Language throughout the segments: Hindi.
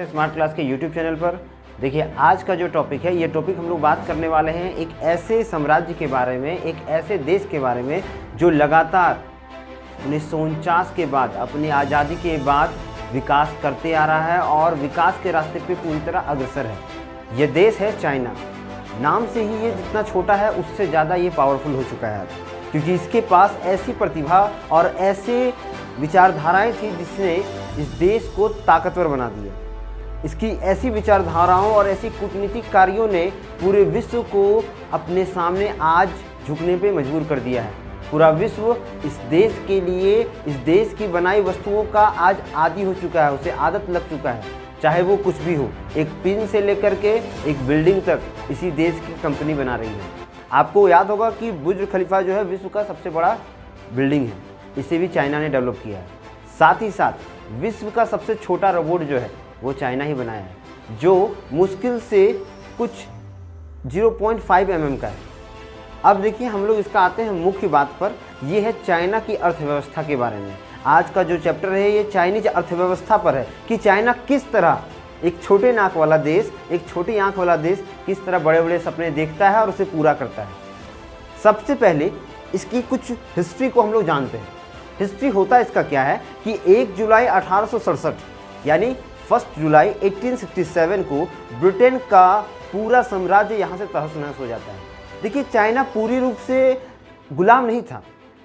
स्मार्ट क्लास के यूट्यूब चैनल पर देखिए, आज का जो टॉपिक है, ये टॉपिक हम लोग बात करने वाले हैं एक ऐसे साम्राज्य के बारे में, एक ऐसे देश के बारे में जो लगातार 1949 के बाद, अपनी आज़ादी के बाद विकास करते आ रहा है और विकास के रास्ते पे पूरी तरह अग्रसर है। ये देश है चाइना। नाम से ही ये जितना छोटा है उससे ज़्यादा ये पावरफुल हो चुका है, क्योंकि इसके पास ऐसी प्रतिभा और ऐसे विचारधाराएँ थी जिसने इस देश को ताकतवर बना दिया। इसकी ऐसी विचारधाराओं और ऐसी कूटनीतिक कार्यों ने पूरे विश्व को अपने सामने आज झुकने पे मजबूर कर दिया है। पूरा विश्व इस देश के लिए, इस देश की बनाई वस्तुओं का आज आदी हो चुका है, उसे आदत लग चुका है। चाहे वो कुछ भी हो, एक पिन से लेकर के एक बिल्डिंग तक इसी देश की कंपनी बना रही है। आपको याद होगा कि बुर्ज खलीफा जो है विश्व का सबसे बड़ा बिल्डिंग है, इसे भी चाइना ने डेवलप किया है। साथ ही साथ विश्व का सबसे छोटा रोबोट जो है वो चाइना ही बनाया है, जो मुश्किल से कुछ 0.5 mm का है। अब देखिए, हम लोग इसका आते हैं मुख्य बात पर। यह है चाइना की अर्थव्यवस्था के बारे में। आज का जो चैप्टर है ये चाइनीज अर्थव्यवस्था पर है कि चाइना किस तरह, एक छोटे नाक वाला देश, एक छोटी आंख वाला देश, किस तरह बड़े बड़े सपने देखता है और उसे पूरा करता है। सबसे पहले इसकी कुछ हिस्ट्री को हम लोग जानते हैं। हिस्ट्री होता इसका क्या है कि 1 जुलाई 1867 यानी 1 जुलाई 1867 को ब्रिटेन का पूरा साम्राज्य यहाँ से तहस नहस हो जाता है। देखिए, चाइना पूरी रूप से गुलाम नहीं था,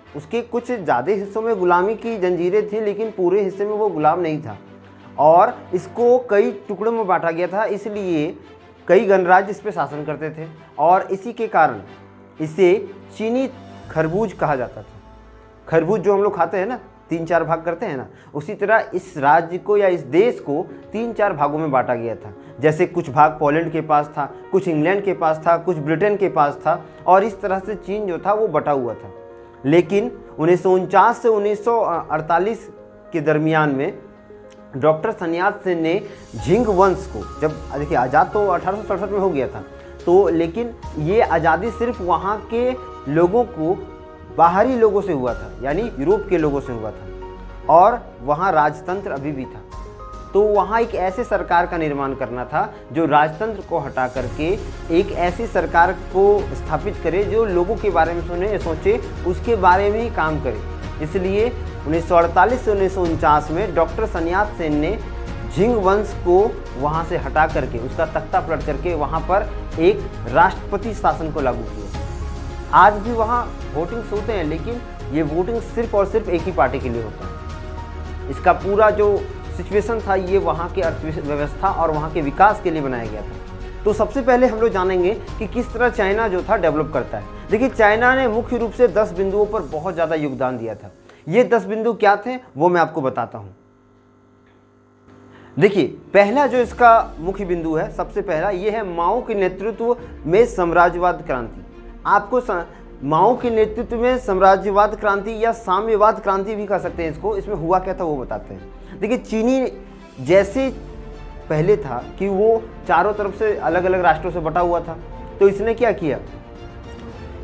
उसके कुछ ज़्यादा हिस्सों में गुलामी की जंजीरें थी, लेकिन पूरे हिस्से में वो गुलाम नहीं था और इसको कई टुकड़ों में बांटा गया था। इसलिए कई गणराज्य इस पर शासन करते थे और इसी के कारण इसे चीनी खरबूज कहा जाता था। खरबूज जो हम लोग खाते हैं ना, 3-4 भाग करते हैं ना, उसी तरह इस राज्य को या इस देश को 3-4 भागों में बांटा गया था। जैसे कुछ भाग पोलैंड के पास था, कुछ इंग्लैंड के पास था, कुछ ब्रिटेन के पास था और इस तरह से चीन जो था वो बटा हुआ था। लेकिन 1949 से 1948 के दरमियान में डॉक्टर सन्यात सेन ने झिंग वंश को, जब देखिए आज़ाद तो 1867 में हो गया था, तो लेकिन ये आज़ादी सिर्फ वहाँ के लोगों को, बाहरी लोगों से हुआ था, यानी यूरोप के लोगों से हुआ था और वहाँ राजतंत्र अभी भी था। तो वहाँ एक ऐसे सरकार का निर्माण करना था जो राजतंत्र को हटा करके एक ऐसी सरकार को स्थापित करे जो लोगों के बारे में सोचे, उसके बारे में ही काम करे। इसलिए 1948 से 1949 में डॉक्टर सन्यात सेन ने झिंग वंश को वहाँ से हटा करके, उसका तख्ता पलट करके वहाँ पर एक राष्ट्रपति शासन को लागू किया। आज भी वहाँ वोटिंग्स होते हैं, लेकिन ये वोटिंग सिर्फ और सिर्फ एक ही पार्टी के लिए होता है। इसका पूरा जो सिचुएशन था ये वहाँ के अर्थव्यवस्था और वहाँ के विकास के लिए बनाया गया था। तो सबसे पहले हम लोग जानेंगे कि किस तरह चाइना जो था डेवलप करता है। देखिए, चाइना ने मुख्य रूप से 10 बिंदुओं पर बहुत ज़्यादा योगदान दिया था। ये 10 बिंदु क्या थे वो मैं आपको बताता हूँ। देखिए, पहला जो इसका मुख्य बिंदु है, सबसे पहला ये है माओ के नेतृत्व में साम्राज्यवाद क्रांति। आपको माओ के नेतृत्व में साम्राज्यवाद क्रांति या साम्यवाद क्रांति भी कह सकते हैं इसको। इसमें हुआ क्या था वो बताते हैं। देखिए, चीनी जैसे पहले था कि वो चारों तरफ से अलग अलग राष्ट्रों से बटा हुआ था, तो इसने क्या किया,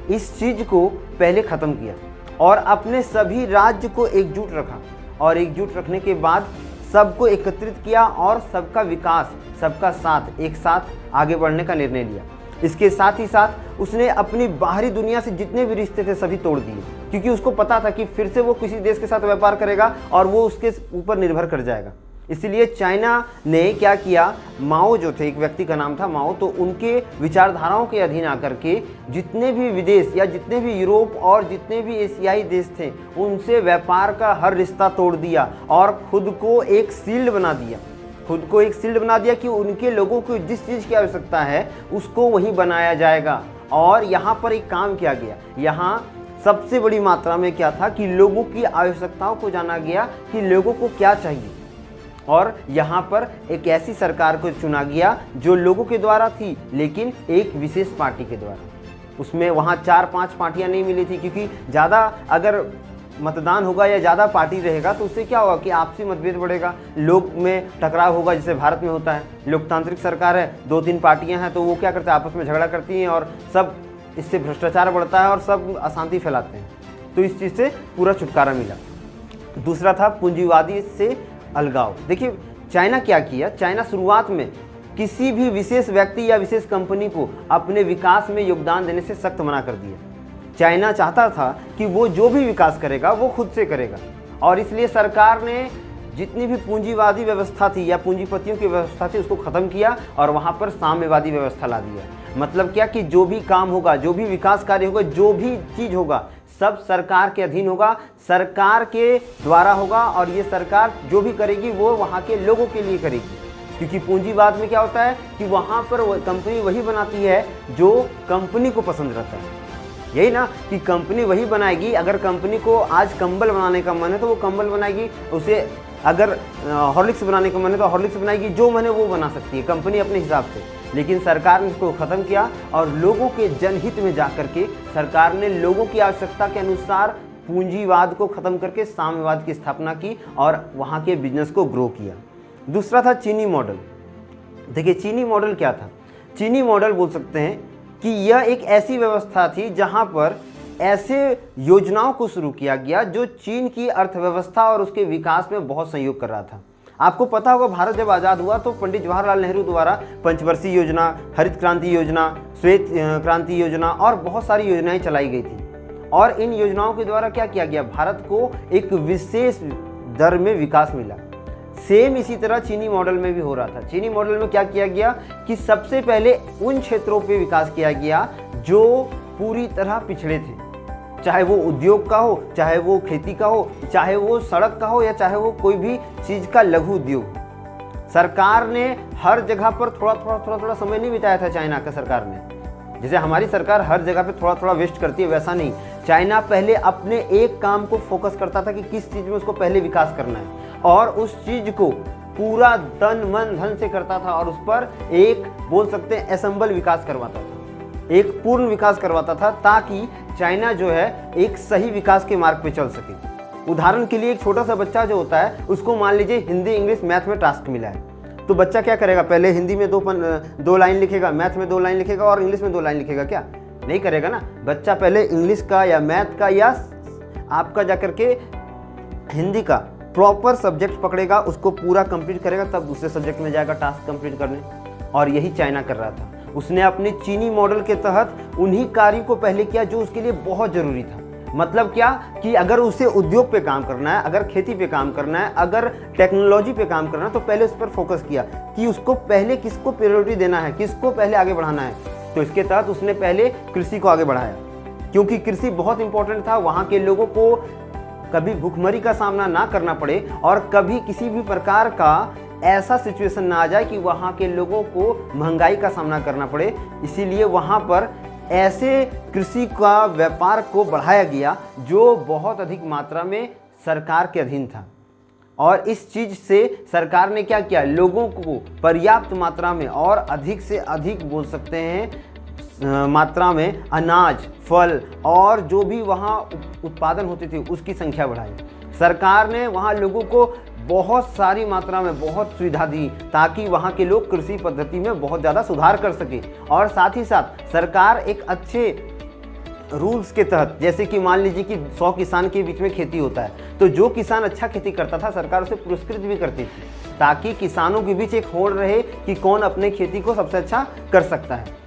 इस चीज़ को पहले ख़त्म किया और अपने सभी राज्य को एकजुट रखा और एकजुट रखने के बाद सबको एकत्रित किया और सबका विकास, सबका साथ, एक साथ आगे बढ़ने का निर्णय लिया। इसके साथ ही साथ उसने अपनी बाहरी दुनिया से जितने भी रिश्ते थे सभी तोड़ दिए, क्योंकि उसको पता था कि फिर से वो किसी देश के साथ व्यापार करेगा और वो उसके ऊपर निर्भर कर जाएगा। इसलिए चाइना ने क्या किया, माओ जो थे, एक व्यक्ति का नाम था माओ, तो उनके विचारधाराओं के अधीन आकर के जितने भी विदेश या जितने भी यूरोप और जितने भी एशियाई देश थे उनसे व्यापार का हर रिश्ता तोड़ दिया और खुद को एक शील्ड बना दिया। खुद को एक शील्ड बना दिया कि उनके लोगों को जिस चीज़ की आवश्यकता है उसको वहीं बनाया जाएगा। और यहाँ पर एक काम किया गया, यहाँ सबसे बड़ी मात्रा में क्या था कि लोगों की आवश्यकताओं को जाना गया कि लोगों को क्या चाहिए, और यहाँ पर एक ऐसी सरकार को चुना गया जो लोगों के द्वारा थी, लेकिन एक विशेष पार्टी के द्वारा। उसमें वहाँ 4-5 पार्टियाँ नहीं मिली थी, क्योंकि ज़्यादा अगर मतदान होगा या ज़्यादा पार्टी रहेगा तो उससे क्या होगा कि आपसी मतभेद बढ़ेगा, लोग में टकराव होगा, जैसे भारत में होता है। लोकतांत्रिक सरकार है, 2-3 पार्टियां हैं तो वो क्या करते हैं, आपस में झगड़ा करती हैं और सब इससे भ्रष्टाचार बढ़ता है और सब अशांति फैलाते हैं। तो इस चीज़ से पूरा छुटकारा मिला। दूसरा था पूंजीवादी से अलगाव। देखिए चाइना क्या किया, चाइना शुरुआत में किसी भी विशेष व्यक्ति या विशेष कंपनी को अपने विकास में योगदान देने से सख्त मना कर दिया। चाइना चाहता था कि वो जो भी विकास करेगा वो खुद से करेगा, और इसलिए सरकार ने जितनी भी पूंजीवादी व्यवस्था थी या पूंजीपतियों की व्यवस्था थी उसको ख़त्म किया और वहाँ पर साम्यवादी व्यवस्था ला दिया। मतलब क्या कि जो भी काम होगा, जो भी विकास कार्य होगा, जो भी चीज़ होगा, सब सरकार के अधीन होगा, सरकार के द्वारा होगा, और ये सरकार जो भी करेगी वो वहाँ के लोगों के लिए करेगी। क्योंकि पूंजीवाद में क्या होता है कि वहाँ पर कंपनी वही बनाती है जो कंपनी को पसंद रहता है। यही ना कि कंपनी वही बनाएगी। अगर कंपनी को आज कंबल बनाने का मन है तो वो कंबल बनाएगी, उसे अगर हॉर्लिक्स बनाने का मन है तो हॉर्लिक्स बनाएगी, जो मन है वो बना सकती है कंपनी अपने हिसाब से। लेकिन सरकार ने इसको ख़त्म किया और लोगों के जनहित में जा कर के सरकार ने लोगों की आवश्यकता के अनुसार पूंजीवाद को ख़त्म करके साम्यवाद की स्थापना की और वहाँ के बिजनेस को ग्रो किया। दूसरा था चीनी मॉडल। देखिए चीनी मॉडल क्या था, चीनी मॉडल बोल सकते हैं कि यह एक ऐसी व्यवस्था थी जहाँ पर ऐसे योजनाओं को शुरू किया गया जो चीन की अर्थव्यवस्था और उसके विकास में बहुत सहयोग कर रहा था। आपको पता होगा भारत जब आज़ाद हुआ तो पंडित जवाहरलाल नेहरू द्वारा पंचवर्षीय योजना, हरित क्रांति योजना, श्वेत क्रांति योजना और बहुत सारी योजनाएं चलाई गई थी। और इन योजनाओं के द्वारा क्या किया गया, भारत को एक विशेष दर में विकास मिला। सेम इसी तरह चीनी मॉडल में भी हो रहा था। चीनी मॉडल में क्या किया गया कि सबसे पहले उन क्षेत्रों पे विकास किया गया जो पूरी तरह पिछड़े थे, चाहे वो उद्योग का हो, चाहे वो खेती का हो, चाहे वो सड़क का हो, या चाहे वो कोई भी चीज़ का लघु उद्योग। सरकार ने हर जगह पर थोड़ा समय नहीं बिताया था चाइना का सरकार ने। जैसे हमारी सरकार हर जगह पे थोड़ा धन करती है, वैसा नहीं। चाइना पहले अपने एक काम को फोकस करता था कि किस चीज़ में उसको पहले विकास करना है, और उस चीज़ को पूरा तन मन धन से करता था और उस पर एक बोल सकते हैं असेंबल विकास करवाता था, एक पूर्ण विकास करवाता था, ताकि चाइना जो है एक सही विकास के मार्ग पे चल सके। उदाहरण के लिए एक छोटा सा बच्चा जो होता है उसको मान लीजिए हिंदी, इंग्लिश, मैथ में टास्क मिला है, तो बच्चा क्या करेगा, पहले हिंदी में दो लाइन लिखेगा, मैथ में 2 लाइन लिखेगा और इंग्लिश में 2 लाइन लिखेगा? क्या नहीं करेगा ना। बच्चा पहले इंग्लिश का या मैथ का या आपका जाकर के हिंदी का प्रॉपर सब्जेक्ट पकड़ेगा, उसको पूरा कंप्लीट करेगा, तब दूसरे सब्जेक्ट में जाएगा टास्क कंप्लीट करने। और यही चाइना कर रहा था। उसने अपने चीनी मॉडल के तहत उन्हीं कार्यों को पहले किया जो उसके लिए बहुत ज़रूरी था। मतलब क्या कि अगर उसे उद्योग पे काम करना है, अगर खेती पे काम करना है, अगर टेक्नोलॉजी पे काम करना है, तो पहले उस पर फोकस किया कि उसको पहले किसको प्रायोरिटी देना है, किसको पहले आगे बढ़ाना है। तो इसके तहत उसने पहले कृषि को आगे बढ़ाया, क्योंकि कृषि बहुत इंपॉर्टेंट था। वहाँ के लोगों को कभी भूखमरी का सामना ना करना पड़े और कभी किसी भी प्रकार का ऐसा सिचुएशन ना आ जाए कि वहाँ के लोगों को महंगाई का सामना करना पड़े। इसीलिए वहाँ पर ऐसे कृषि का व्यापार को बढ़ाया गया जो बहुत अधिक मात्रा में सरकार के अधीन था। और इस चीज़ से सरकार ने क्या किया, लोगों को पर्याप्त मात्रा में और अधिक से अधिक बोल सकते हैं मात्रा में अनाज, फल और जो भी वहाँ उत्पादन होती थी उसकी संख्या बढ़ाई। सरकार ने वहाँ लोगों को बहुत सारी मात्रा में बहुत सुविधा दी ताकि वहाँ के लोग कृषि पद्धति में बहुत ज़्यादा सुधार कर सके। और साथ ही साथ सरकार एक अच्छे रूल्स के तहत, जैसे कि मान लीजिए कि 100 किसान के बीच में खेती होता है, तो जो किसान अच्छा खेती करता था सरकार उसे पुरस्कृत भी करती थी, ताकि किसानों के बीच एक होड़ रहे कि कौन अपने खेती को सबसे अच्छा कर सकता है।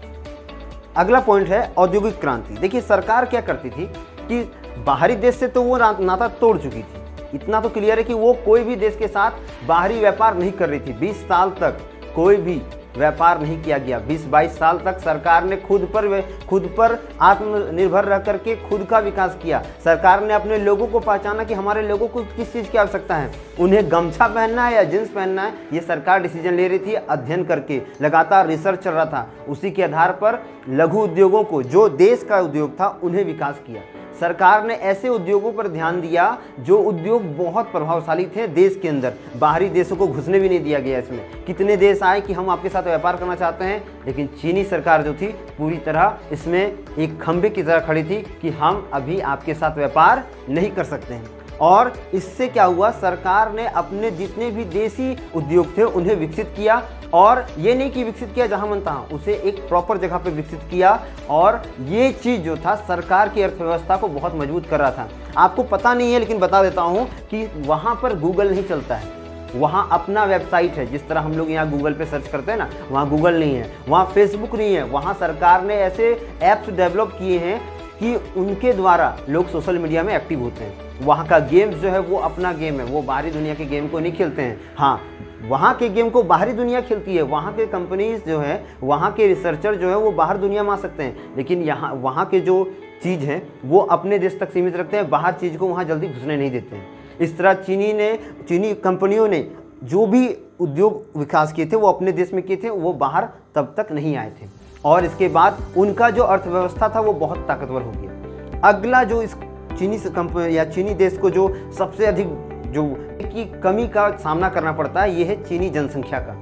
अगला पॉइंट है औद्योगिक क्रांति। देखिए सरकार क्या करती थी कि बाहरी देश से तो वो नाता तोड़ चुकी थी, इतना तो क्लियर है कि वो कोई भी देश के साथ बाहरी व्यापार नहीं कर रही थी। 20 साल तक कोई भी व्यापार नहीं किया गया। 20-22 साल तक सरकार ने खुद पर आत्मनिर्भर रह करके खुद का विकास किया। सरकार ने अपने लोगों को पहचाना कि हमारे लोगों को किस चीज़ की आवश्यकता है, उन्हें गमछा पहनना है या जींस पहनना है, ये सरकार डिसीजन ले रही थी। अध्ययन करके लगातार रिसर्च चल रहा था, उसी के आधार पर लघु उद्योगों को, जो देश का उद्योग था, उन्हें विकास किया। सरकार ने ऐसे उद्योगों पर ध्यान दिया जो उद्योग बहुत प्रभावशाली थे देश के अंदर, बाहरी देशों को घुसने भी नहीं दिया गया। इसमें कितने देश आए कि हम आपके साथ व्यापार करना चाहते हैं, लेकिन चीनी सरकार जो थी पूरी तरह इसमें एक खंभे की तरह खड़ी थी कि हम अभी आपके साथ व्यापार नहीं कर सकते हैं। और इससे क्या हुआ, सरकार ने अपने जितने भी देसी उद्योग थे उन्हें विकसित किया और ये नहीं कि विकसित किया जहां मन तहां, उसे एक प्रॉपर जगह पे विकसित किया। और ये चीज़ जो था सरकार की अर्थव्यवस्था को बहुत मजबूत कर रहा था। आपको पता नहीं है लेकिन बता देता हूँ कि वहाँ पर गूगल नहीं चलता है, वहाँ अपना वेबसाइट है। जिस तरह हम लोग यहाँ गूगल पे सर्च करते हैं ना, वहाँ गूगल नहीं है, वहाँ फेसबुक नहीं है। वहाँ सरकार ने ऐसे ऐप्स डेवलप किए हैं कि उनके द्वारा लोग सोशल मीडिया में एक्टिव होते हैं। वहाँ का गेम्स जो है वो अपना गेम है, वो बाहरी दुनिया के गेम को नहीं खेलते हैं। हाँ, वहाँ के गेम को बाहरी दुनिया खेलती है, वहाँ के कंपनीज जो है, वहाँ के रिसर्चर जो है वो बाहर दुनिया में आ सकते हैं, लेकिन यहाँ वहाँ के जो चीज़ है वो अपने देश तक सीमित रखते हैं, बाहर चीज़ को वहाँ जल्दी घुसने नहीं देते हैं। इस तरह चीनी कंपनियों ने जो भी उद्योग विकास किए थे वो अपने देश में किए थे, वो बाहर तब तक नहीं आए थे। और इसके बाद उनका जो अर्थव्यवस्था था वो बहुत ताकतवर हो गया। अगला जो इस चीनी कंपनी या चीनी देश को जो सबसे अधिक जो की कमी का सामना करना पड़ता है, ये है चीनी जनसंख्या का,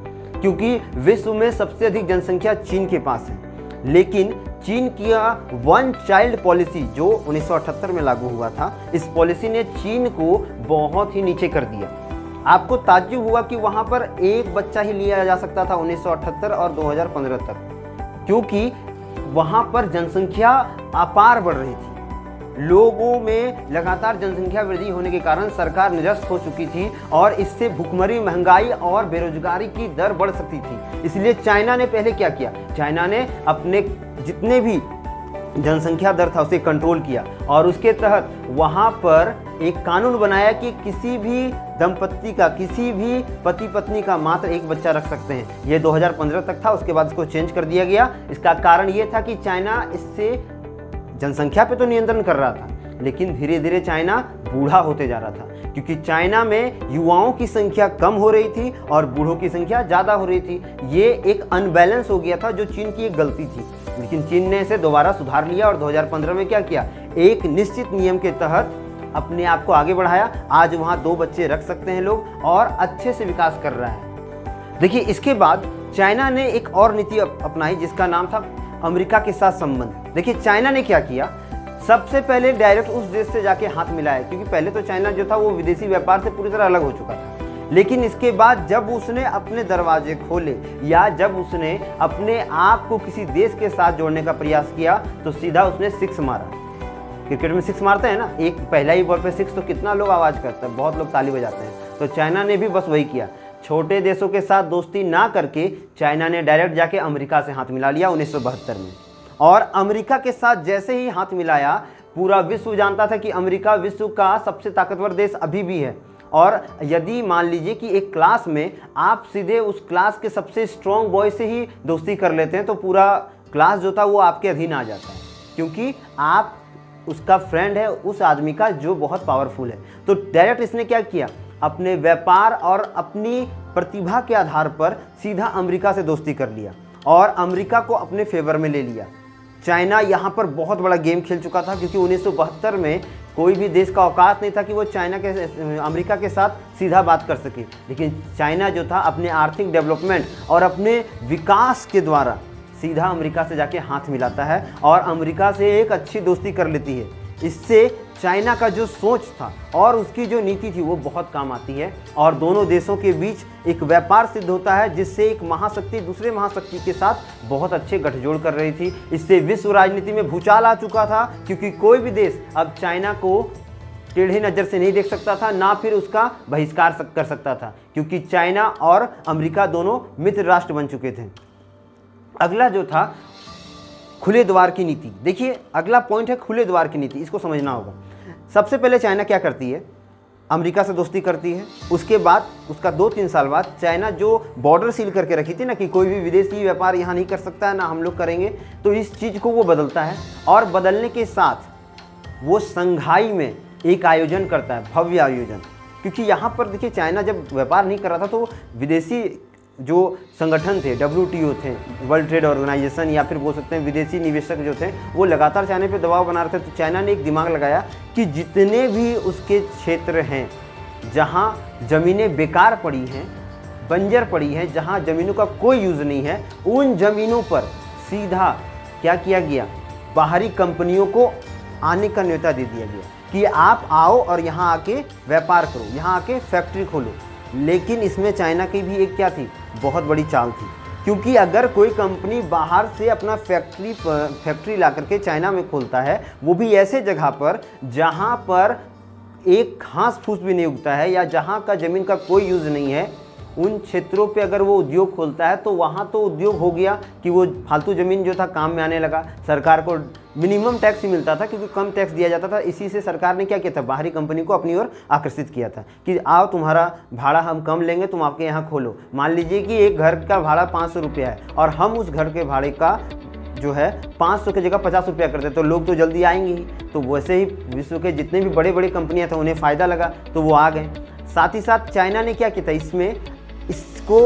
क्योंकि विश्व में सबसे अधिक जनसंख्या चीन के पास है। लेकिन चीन की वन चाइल्ड पॉलिसी जो 1978 में लागू हुआ था, इस पॉलिसी ने चीन को बहुत ही नीचे कर दिया। आपको ताज्जुब हुआ कि वहाँ पर एक बच्चा ही लिया जा सकता था 1978 और 2015 तक, क्योंकि वहाँ पर जनसंख्या अपार बढ़ रही थी। लोगों में लगातार जनसंख्या वृद्धि होने के कारण सरकार निरस्त हो चुकी थी और इससे भुखमरी, महंगाई और बेरोजगारी की दर बढ़ सकती थी। इसलिए चाइना ने पहले क्या किया, चाइना ने अपने जितने भी जनसंख्या दर था उसे कंट्रोल किया और उसके तहत वहाँ पर एक कानून बनाया कि किसी भी दंपत्ति का, किसी भी पति पत्नी का मात्र एक बच्चा रख सकते हैं। ये 2015 तक था, उसके बाद इसको चेंज कर दिया गया। इसका कारण ये था कि चाइना इससे जनसंख्या पे तो नियंत्रण कर रहा था, लेकिन धीरे धीरे चाइना बूढ़ा होते जा रहा था, क्योंकि चाइना में युवाओं की संख्या कम हो रही थी और बूढ़ों की संख्या ज़्यादा हो रही थी। ये एक अनबैलेंस हो गया था जो चीन की एक गलती थी, लेकिन चीन ने इसे दोबारा सुधार लिया और 2015 में क्या किया, एक निश्चित नियम के तहत अपने आप को आगे बढ़ाया। आज वहाँ 2 बच्चे रख सकते हैं लोग और अच्छे से विकास कर रहा है। देखिए, इसके बाद चाइना ने एक और नीति अपनाई जिसका नाम था अमेरिका के साथ संबंध। देखिए, चाइना ने क्या किया, सबसे पहले डायरेक्ट उस देश से जाके हाथ मिलाया, क्योंकि पहले तो चाइना जो था वो विदेशी व्यापार से पूरी तरह अलग हो चुका था। लेकिन इसके बाद जब उसने अपने दरवाजे खोले या जब उसने अपने आप को किसी देश के साथ जोड़ने का प्रयास किया तो सीधा उसने 6 मारा। क्रिकेट में 6 मारते हैं ना, एक पहला ही बॉल पे 6 तो कितना लोग आवाज़ करते हैं, बहुत लोग ताली बजाते हैं। तो चाइना ने भी बस वही किया। छोटे देशों के साथ दोस्ती ना करके चाइना ने डायरेक्ट जाके अमेरिका से हाथ मिला लिया 1972 में। और अमेरिका के साथ जैसे ही हाथ मिलाया, पूरा विश्व जानता था कि अमेरिका विश्व का सबसे ताकतवर देश अभी भी है। और यदि मान लीजिए कि एक क्लास में आप सीधे उस क्लास के सबसे स्ट्रॉन्ग बॉय से ही दोस्ती कर लेते हैं तो पूरा क्लास जो था वो आपके अधीन आ जाता है, क्योंकि आप उसका फ्रेंड है उस आदमी का जो बहुत पावरफुल है। तो डायरेक्ट इसने क्या किया, अपने व्यापार और अपनी प्रतिभा के आधार पर सीधा अमेरिका से दोस्ती कर लिया और अमेरिका को अपने फेवर में ले लिया। चाइना यहाँ पर बहुत बड़ा गेम खेल चुका था, क्योंकि 1972 में कोई भी देश का औकात नहीं था कि वो अमेरिका के साथ सीधा बात कर सके। लेकिन चाइना जो था अपने आर्थिक डेवलपमेंट और अपने विकास के द्वारा सीधा अमेरिका से जाके हाथ मिलाता है और अमेरिका से एक अच्छी दोस्ती कर लेती है। इससे चाइना का जो सोच था और उसकी जो नीति थी वो बहुत काम आती है और दोनों देशों के बीच एक व्यापार सिद्ध होता है, जिससे एक महाशक्ति दूसरे महाशक्ति के साथ बहुत अच्छे गठजोड़ कर रही थी। इससे विश्व राजनीति में भूचाल आ चुका था, क्योंकि कोई भी देश अब चाइना को टेढ़ी नज़र से नहीं देख सकता था, ना फिर उसका बहिष्कार कर सकता था, क्योंकि चाइना और अमेरिका दोनों मित्र राष्ट्र बन चुके थे। अगला जो था खुले द्वार की नीति। देखिए, अगला पॉइंट है खुले द्वार की नीति, इसको समझना होगा। सबसे पहले चाइना क्या करती है, अमेरिका से दोस्ती करती है। उसके बाद उसका 2-3 साल बाद चाइना जो बॉर्डर सील करके रखी थी ना कि कोई भी विदेशी व्यापार यहाँ नहीं कर सकता है, ना हम लोग करेंगे, तो इस चीज़ को वो बदलता है और बदलने के साथ वो संघाई में एक आयोजन करता है, भव्य आयोजन। क्योंकि यहाँ पर देखिए, चाइना जब व्यापार नहीं कर रहा था तो विदेशी जो संगठन थे, WTO थे, वर्ल्ड ट्रेड ऑर्गेनाइजेशन, या फिर बोल सकते हैं विदेशी निवेशक जो थे, वो लगातार चाइना पे दबाव बना रहे थे। तो चाइना ने एक दिमाग लगाया कि जितने भी उसके क्षेत्र हैं जहाँ ज़मीनें बेकार पड़ी हैं, बंजर पड़ी हैं, जहाँ ज़मीनों का कोई यूज़ नहीं है, उन ज़मीनों पर सीधा क्या किया गया, बाहरी कंपनियों को आने का न्योता दे दिया गया कि आप आओ और यहाँ आके व्यापार करो, यहाँ आके फैक्ट्री खोलो। लेकिन इसमें चाइना की भी एक क्या थी, बहुत बड़ी चाल थी। क्योंकि अगर कोई कंपनी बाहर से अपना फैक्ट्री ला करके चाइना में खोलता है, वो भी ऐसे जगह पर जहाँ पर एक घास फूस भी नहीं उगता है या जहाँ का ज़मीन का कोई यूज़ नहीं है, उन क्षेत्रों पे अगर वो उद्योग खोलता है तो वहाँ तो उद्योग हो गया कि वो फालतू ज़मीन जो था काम में आने लगा। सरकार को मिनिमम टैक्स ही मिलता था क्योंकि कम टैक्स दिया जाता था। इसी से सरकार ने क्या किया था, बाहरी कंपनी को अपनी ओर आकर्षित किया था कि आओ तुम्हारा भाड़ा हम कम लेंगे, तुम आपके यहाँ खोलो। मान लीजिए कि एक घर का भाड़ा 500 रुपया है और हम उस घर के भाड़े का जो है 500 की जगह 50 रुपया करते, तो लोग तो जल्दी आएंगे ही। तो वैसे ही विश्व के जितने भी बड़े बड़े कंपनियाँ थे उन्हें फ़ायदा लगा तो वो आ गए। साथ ही साथ चाइना ने क्या किया था, इसको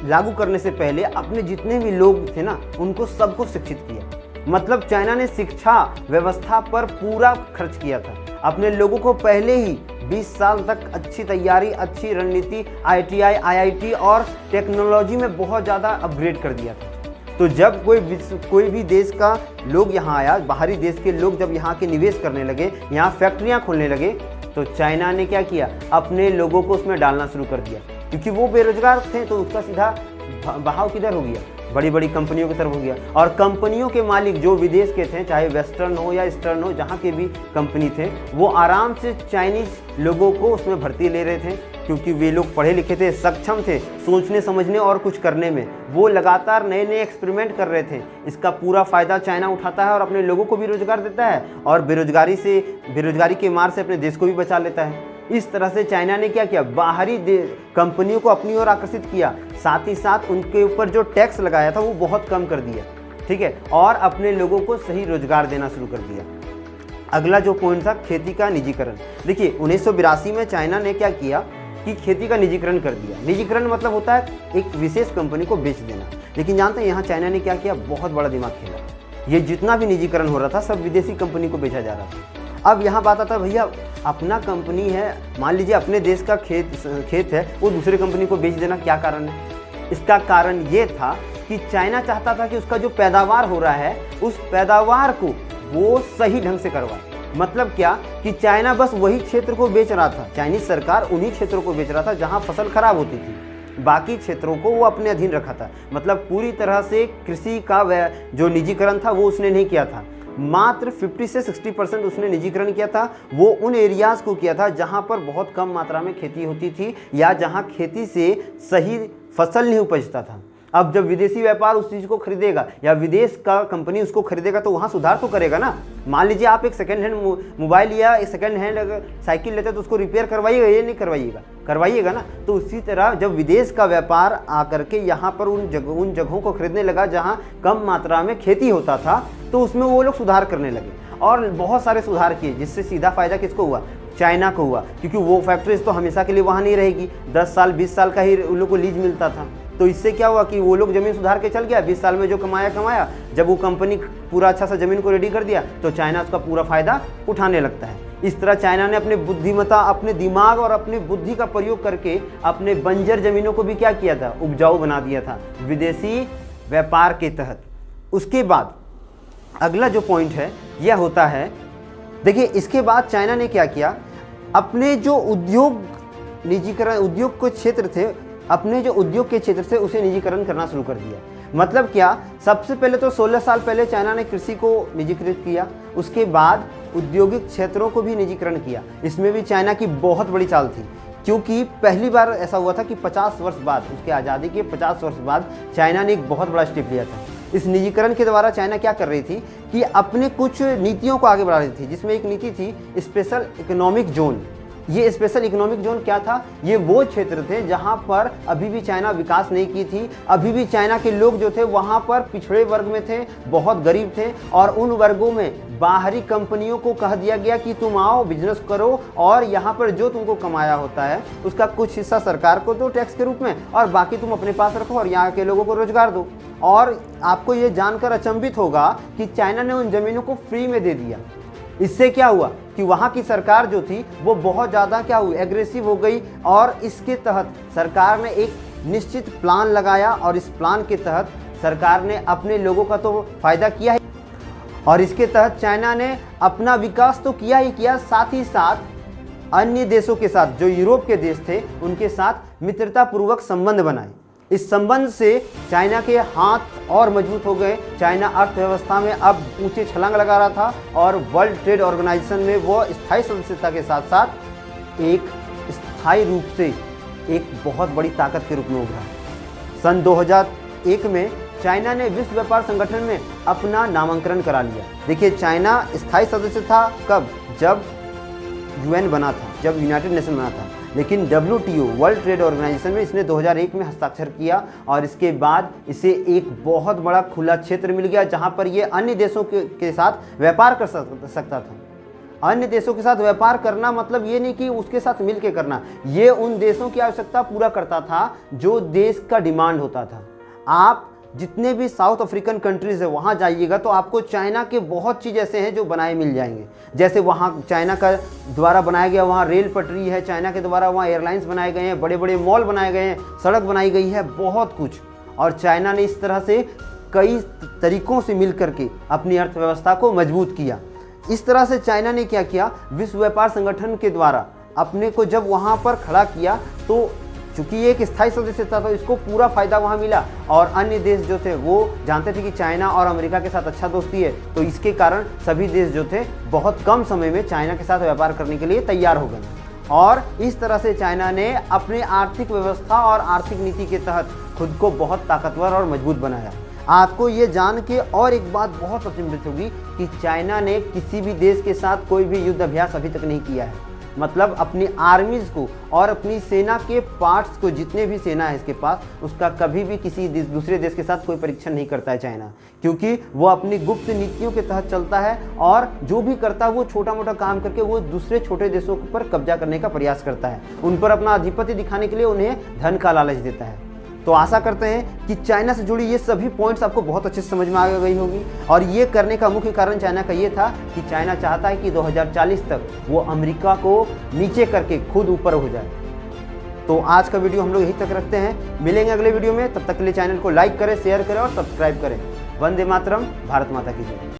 लागू करने से पहले अपने जितने भी लोग थे ना, उनको सबको शिक्षित किया। मतलब चाइना ने शिक्षा व्यवस्था पर पूरा खर्च किया था। अपने लोगों को पहले ही 20 साल तक अच्छी तैयारी, अच्छी रणनीति, IITI, IIT और टेक्नोलॉजी में बहुत ज़्यादा अपग्रेड कर दिया था। तो जब कोई भी देश का लोग यहाँ आया, बाहरी देश के लोग जब यहाँ के निवेश करने लगे, यहाँ फैक्ट्रियाँ खोलने लगे, तो चाइना ने क्या किया, अपने लोगों को उसमें डालना शुरू कर दिया। क्योंकि वो बेरोजगार थे तो उसका सीधा बहाव किधर हो गया, बड़ी बड़ी कंपनियों की तरफ हो गया। और कंपनियों के मालिक जो विदेश के थे, चाहे वेस्टर्न हो या ईस्टर्न हो, जहाँ के भी कंपनी थे, वो आराम से चाइनीज़ लोगों को उसमें भर्ती ले रहे थे। क्योंकि वे लोग पढ़े लिखे थे, सक्षम थे सोचने समझने और कुछ करने में। वो लगातार नए नए एक्सपेरिमेंट कर रहे थे। इसका पूरा फ़ायदा चाइना उठाता है और अपने लोगों को भी रोजगार देता है और बेरोजगारी के मार से अपने देश को भी बचा लेता है। इस तरह से चाइना ने क्या किया, बाहरी कंपनियों को अपनी ओर आकर्षित किया। साथ ही साथ उनके ऊपर जो टैक्स लगाया था वो बहुत कम कर दिया, ठीक है, और अपने लोगों को सही रोजगार देना शुरू कर दिया। अगला जो पॉइंट था, खेती का निजीकरण। देखिए 1982 में चाइना ने क्या किया कि खेती का निजीकरण कर दिया। निजीकरण मतलब होता है एक विशेष कंपनी को बेच देना। लेकिन जानते हैं यहाँ चाइना ने क्या किया, बहुत बड़ा दिमाग खेला। ये जितना भी निजीकरण हो रहा था सब विदेशी कंपनी को बेचा जा रहा था। अब यहाँ बात आता है, भैया अपना कंपनी है, मान लीजिए अपने देश का खेत है, वो दूसरे कंपनी को बेच देना, क्या कारण है? इसका कारण ये था कि चाइना चाहता था कि उसका जो पैदावार हो रहा है उस पैदावार को वो सही ढंग से करवाए। मतलब क्या कि चाइना बस वही क्षेत्र को बेच रहा था, चाइनीज सरकार उन्हीं क्षेत्रों को बेच रहा था जहाँ फसल खराब होती थी, बाकी क्षेत्रों को वो अपने अधीन रखा था। मतलब पूरी तरह से कृषि का जो निजीकरण था वो उसने नहीं किया था। मात्र 50 से 60% उसने निजीकरण किया था। वो उन एरियाज़ को किया था जहाँ पर बहुत कम मात्रा में खेती होती थी या जहाँ खेती से सही फसल नहीं उपजता था। अब जब विदेशी व्यापार उस चीज़ को खरीदेगा या विदेश का कंपनी उसको खरीदेगा तो वहाँ सुधार तो करेगा ना। मान लीजिए आप एक सेकंड हैंड मोबाइल या एक सेकंड हैंड अगर साइकिल लेते हैं तो उसको रिपेयर करवाइएगा, ये नहीं करवाइएगा, करवाइएगा ना। तो उसी तरह जब विदेश का व्यापार आकर के यहाँ पर उन जगहों को खरीदने लगा जहाँ कम मात्रा में खेती होता था, तो उसमें वो लोग सुधार करने लगे और बहुत सारे सुधार किए, जिससे सीधा फायदा किसको हुआ, चाइना को हुआ। क्योंकि वो फैक्ट्रीज तो हमेशा के लिए वहाँ नहीं रहेगी, 10 साल 20 साल का ही उन लोग को लीज मिलता था। तो इससे क्या हुआ कि वो लोग ज़मीन सुधार के चल गया, 20 साल में जो कमाया, जब वो कंपनी पूरा अच्छा सा ज़मीन को रेडी कर दिया तो चाइना उसका पूरा फ़ायदा उठाने लगता है। इस तरह चाइना ने अपने बुद्धिमत्ता, अपने दिमाग और अपनी बुद्धि का प्रयोग करके अपने बंजर ज़मीनों को भी क्या किया था, उपजाऊ बना दिया था विदेशी व्यापार के तहत। उसके बाद अगला जो पॉइंट है यह होता है, देखिए इसके बाद चाइना ने क्या किया, अपने जो उद्योग के क्षेत्र थे, अपने जो उद्योग के क्षेत्र से उसे निजीकरण करना शुरू कर दिया। मतलब क्या, सबसे पहले तो 16 साल पहले चाइना ने कृषि को निजीकृत किया, उसके बाद औद्योगिक क्षेत्रों को भी निजीकरण किया। इसमें भी चाइना की बहुत बड़ी चाल थी, क्योंकि पहली बार ऐसा हुआ था कि 50 वर्ष बाद, उसके आज़ादी के 50 वर्ष बाद चाइना ने एक बहुत बड़ा स्टेप लिया था। इस निजीकरण के द्वारा चाइना क्या कर रही थी कि अपने कुछ नीतियों को आगे बढ़ा रही थी, जिसमें एक नीति थी स्पेशल इकोनॉमिक जोन। ये स्पेशल इकोनॉमिक जोन क्या था, ये वो क्षेत्र थे जहाँ पर अभी भी चाइना विकास नहीं की थी। अभी भी चाइना के लोग जो थे वहाँ पर पिछड़े वर्ग में थे, बहुत गरीब थे, और उन वर्गों में बाहरी कंपनियों को कह दिया गया कि तुम आओ बिजनेस करो और यहाँ पर जो तुमको कमाया होता है उसका कुछ हिस्सा सरकार को दो टैक्स के रूप में, और बाकी तुम अपने पास रखो और यहाँ के लोगों को रोजगार दो। और आपको ये जानकर अचंभित होगा कि चाइना ने उन ज़मीनों को फ्री में दे दिया। इससे क्या हुआ कि वहाँ की सरकार जो थी वो बहुत ज़्यादा क्या हुई, एग्रेसिव हो गई, और इसके तहत सरकार ने एक निश्चित प्लान लगाया और इस प्लान के तहत सरकार ने अपने लोगों का तो फ़ायदा किया ही, और इसके तहत चाइना ने अपना विकास तो किया ही किया, साथ ही साथ अन्य देशों के साथ, जो यूरोप के देश थे, उनके साथ मित्रतापूर्वक संबंध बनाए। इस संबंध से चाइना के हाथ और मजबूत हो गए। चाइना अर्थव्यवस्था में अब ऊंचे छलांग लगा रहा था और वर्ल्ड ट्रेड ऑर्गेनाइजेशन में वो स्थायी सदस्यता के साथ साथ एक स्थायी रूप से एक बहुत बड़ी ताकत के रूप में उभरा। सन 2001 में चाइना ने विश्व व्यापार संगठन में अपना नामांकन करा लिया। देखिए, चाइना स्थायी सदस्य था कब? जब यूएन बना था, जब यूनाइटेड नेशन बना था। लेकिन WTO वर्ल्ड ट्रेड ऑर्गेनाइजेशन में इसने 2001 में हस्ताक्षर किया और इसके बाद इसे एक बहुत बड़ा खुला क्षेत्र मिल गया जहां पर ये अन्य देशों के साथ व्यापार कर सकता था। अन्य देशों के साथ व्यापार करना मतलब ये नहीं कि उसके साथ मिल के करना, ये उन देशों की आवश्यकता पूरा करता था जो देश का डिमांड होता था। आप जितने भी साउथ अफ्रीकन कंट्रीज़ है वहाँ जाइएगा तो आपको चाइना के बहुत चीज़ ऐसे हैं जो बनाए मिल जाएंगे। जैसे वहाँ चाइना का द्वारा बनाया गया वहाँ रेल पटरी है, चाइना के द्वारा वहाँ एयरलाइंस बनाए गए हैं, बड़े बड़े मॉल बनाए गए हैं, सड़क बनाई गई है, बहुत कुछ। और चाइना ने इस तरह से कई तरीक़ों से मिल करके अपनी अर्थव्यवस्था को मजबूत किया। इस तरह से चाइना ने क्या किया, विश्व व्यापार संगठन के द्वारा अपने को जब वहाँ पर खड़ा किया तो चूँकि ये एक स्थायी सदस्य था तो इसको पूरा फ़ायदा वहाँ मिला। और अन्य देश जो थे वो जानते थे कि चाइना और अमेरिका के साथ अच्छा दोस्ती है, तो इसके कारण सभी देश जो थे बहुत कम समय में चाइना के साथ व्यापार करने के लिए तैयार हो गए। और इस तरह से चाइना ने अपने आर्थिक व्यवस्था और आर्थिक नीति के तहत खुद को बहुत ताकतवर और मजबूत बनाया। आपको ये जान के और एक बात बहुत अचंभित होगी कि चाइना ने किसी भी देश के साथ कोई भी युद्ध अभ्यास अभी तक नहीं किया है। मतलब अपनी आर्मीज़ को और अपनी सेना के पार्ट्स को, जितने भी सेना है इसके पास, उसका कभी भी किसी दूसरे देश के साथ कोई परीक्षण नहीं करता है चाइना, क्योंकि वो अपनी गुप्त नीतियों के तहत चलता है और जो भी करता है वो छोटा मोटा काम करके वो दूसरे छोटे देशों पर कब्जा करने का प्रयास करता है। उन पर अपना आधिपत्य दिखाने के लिए उन्हें धन का लालच देता है। तो आशा करते हैं कि चाइना से जुड़ी ये सभी पॉइंट्स आपको बहुत अच्छे से समझ में आ गई होगी। और ये करने का मुख्य कारण चाइना का ये था कि चाइना चाहता है कि 2040 तक वो अमेरिका को नीचे करके खुद ऊपर हो जाए। तो आज का वीडियो हम लोग यहीं तक रखते हैं, मिलेंगे अगले वीडियो में। तब तक के लिए चैनल को लाइक करें, शेयर करें और सब्सक्राइब करें। वंदे मातरम, भारत माता की जय।